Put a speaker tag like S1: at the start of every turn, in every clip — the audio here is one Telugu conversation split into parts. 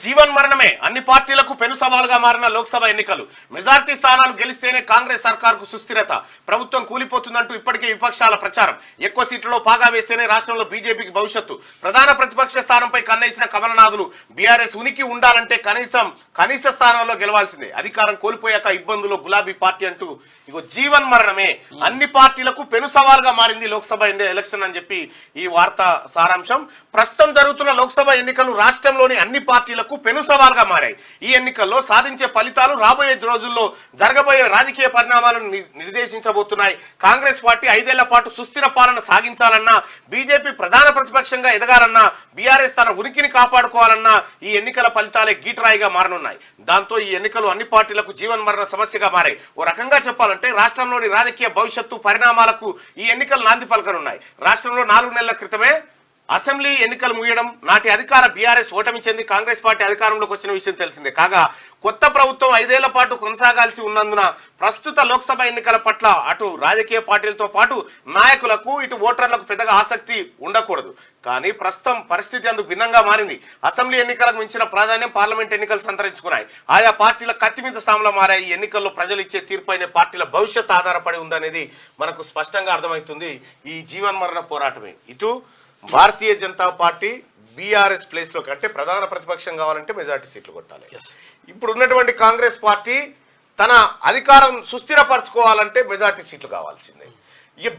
S1: జీవన్ మరణమే అన్ని పార్టీలకు పెను సవాలుగా మారిన లోక్సభ ఎన్నికలు. మెజార్టీ స్థానాలు గెలిస్తేనే కాంగ్రెస్ సర్కార్కు సుస్థిరత, ప్రభుత్వం కూలిపోతుందంటూ ఇప్పటికే విపక్షాల ప్రచారం. ఎక్కువ సీట్లలో పాగా వేస్తేనే రాష్ట్రంలో బీజేపీకి భవిష్యత్తు. ప్రధాన ప్రతిపక్ష స్థానంపై కన్నేసిన కమలనాథులు బీఆర్ఎస్ ఉనికి ఉండాలంటే కనీస స్థానంలో గెలవాల్సిందే. అధికారం కోల్పోయాక ఇబ్బందులు గులాబీ పార్టీ అంటూ ఇగో జీవన్ మరణమే అన్ని పార్టీలకు పెను సవాలుగా మారింది లోక్సభ ఎలక్షన్ అని చెప్పి ఈ వార్త సారాంశం. ప్రస్తుతం జరుగుతున్న లోక్సభ ఎన్నికలు రాష్ట్రంలోని అన్ని పార్టీలకు పెను సవాలుగా మారాయి. ఈ ఎన్నికల్లో సాధించే ఫలితాలు రాబోయే రోజుల్లో జరగబోయే రాజకీయ పరిణామాలను నిర్దేశించబోతున్నాయి. కాంగ్రెస్ పార్టీ 5 ఏళ్ల పాటు సుస్థిర పాలన సాగించాలన్నా, బీజేపీ ప్రధాన ప్రతిపక్షంగా ఎదగాలన్నా, బీఆర్ఎస్ తన ఉనికిని కాపాడుకోవాలన్నా ఈ ఎన్నికల ఫలితాలే గీట్రాయిగా మారనున్నాయి. దాంతో ఈ ఎన్నికలు అన్ని పార్టీలకు జీవన్ మరణ సమస్యగా మారాయి. ఓ రకంగా చెప్పాలంటే రాష్ట్రంలోని రాజకీయ భవిష్యత్తు పరిణామాలకు ఈ ఎన్నికలు నాంది పలకనున్నాయి. రాష్ట్రంలో 4 నెలల క్రితమే అసెంబ్లీ ఎన్నికలు ముగియడం, నాటి అధికార బీఆర్ఎస్ ఓటమి చెంది కాంగ్రెస్ పార్టీ అధికారంలోకి వచ్చిన విషయం తెలిసిందే. కాగా కొత్త ప్రభుత్వం 5 ఏళ్ల పాటు కొనసాగాల్సి ఉన్నందున ప్రస్తుత లోక్సభ ఎన్నికల పట్ల అటు రాజకీయ పార్టీలతో పాటు నాయకులకు ఇటు ఓటర్లకు పెద్దగా ఆసక్తి ఉండకూడదు. కానీ ప్రస్తుతం పరిస్థితి అందుకు భిన్నంగా మారింది. అసెంబ్లీ ఎన్నికలకు మించిన ప్రాధాన్యం పార్లమెంట్ ఎన్నికలు సంతరించుకున్నాయి. ఆయా పార్టీల కత్తి మీద సాములా మారాయి. ఈ ఎన్నికల్లో ప్రజలు ఇచ్చే తీర్పైన పార్టీల భవిష్యత్తు ఆధారపడి ఉందనేది మనకు స్పష్టంగా అర్థమవుతుంది. ఈ జీవన్ మరణ పోరాటమే. ఇటు భారతీయ జనతా పార్టీ బీఆర్ఎస్ ప్లేస్లో కంటే ప్రధాన ప్రతిపక్షం కావాలంటే మెజార్టీ సీట్లు కొట్టాలి. ఇప్పుడు ఉన్నటువంటి కాంగ్రెస్ పార్టీ తన అధికారం సుస్థిరపరచుకోవాలంటే మెజార్టీ సీట్లు కావాల్సిందే. ఇక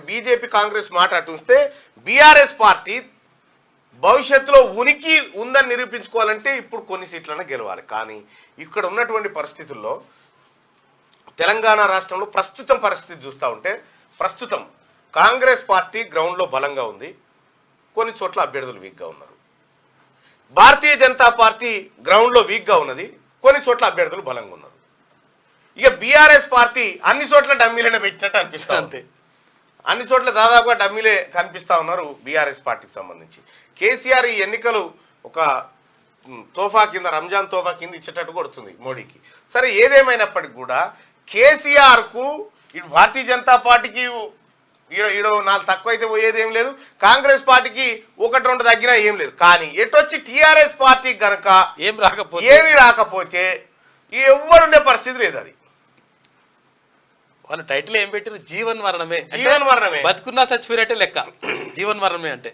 S1: బీజేపీ కాంగ్రెస్ మాట అటుంస్తే బీఆర్ఎస్ పార్టీ భవిష్యత్తులో ఉనికి ఉందని నిరూపించుకోవాలంటే ఇప్పుడు కొన్ని సీట్లను గెలవాలి. కానీ ఇక్కడ ఉన్నటువంటి పరిస్థితుల్లో తెలంగాణ రాష్ట్రంలో ప్రస్తుతం పరిస్థితి చూస్తూ ఉంటే ప్రస్తుతం కాంగ్రెస్ పార్టీ గ్రౌండ్లో బలంగా ఉంది, కొన్ని చోట్ల అభ్యర్థులు వీక్గా ఉన్నారు. భారతీయ జనతా పార్టీ గ్రౌండ్లో వీక్గా ఉన్నది, కొన్ని చోట్ల అభ్యర్థులు బలంగా ఉన్నారు. ఇక బీఆర్ఎస్ పార్టీ అన్ని చోట్ల డమ్మీలనే పెట్టినట్టు అనిపిస్తా అంతే. అన్ని చోట్ల దాదాపుగా డమ్మీలే కనిపిస్తా ఉన్నారు బీఆర్ఎస్ పార్టీకి సంబంధించి. కేసీఆర్ ఈ ఎన్నికలు ఒక తోఫా కింద, రంజాన్ తోఫా కింద ఇచ్చేటట్టు కొడుతుంది మోడీకి. సరే, ఏదేమైనప్పటికీ కూడా కేసీఆర్కు ఇటు భారతీయ జనతా పార్టీకి ఈడో 4 తక్కువ అయితే పోయేది ఏం లేదు, కాంగ్రెస్ పార్టీకి 1-2 తగ్గినా ఏం లేదు. కానీ ఎటొచ్చి టీఆర్ఎస్ పార్టీకి గనక ఏమి రాకపోతే ఎవ్వరుండే పరిస్థితి లేదు. అది
S2: వాళ్ళ టైటిల్ ఏం పెట్టారు? జీవన్ మరణమే.
S1: జీవన్ మరణమే,
S2: బతుకున్నా చచ్చిపోయినట్టే లెక్క జీవన్ మరణమే అంటే.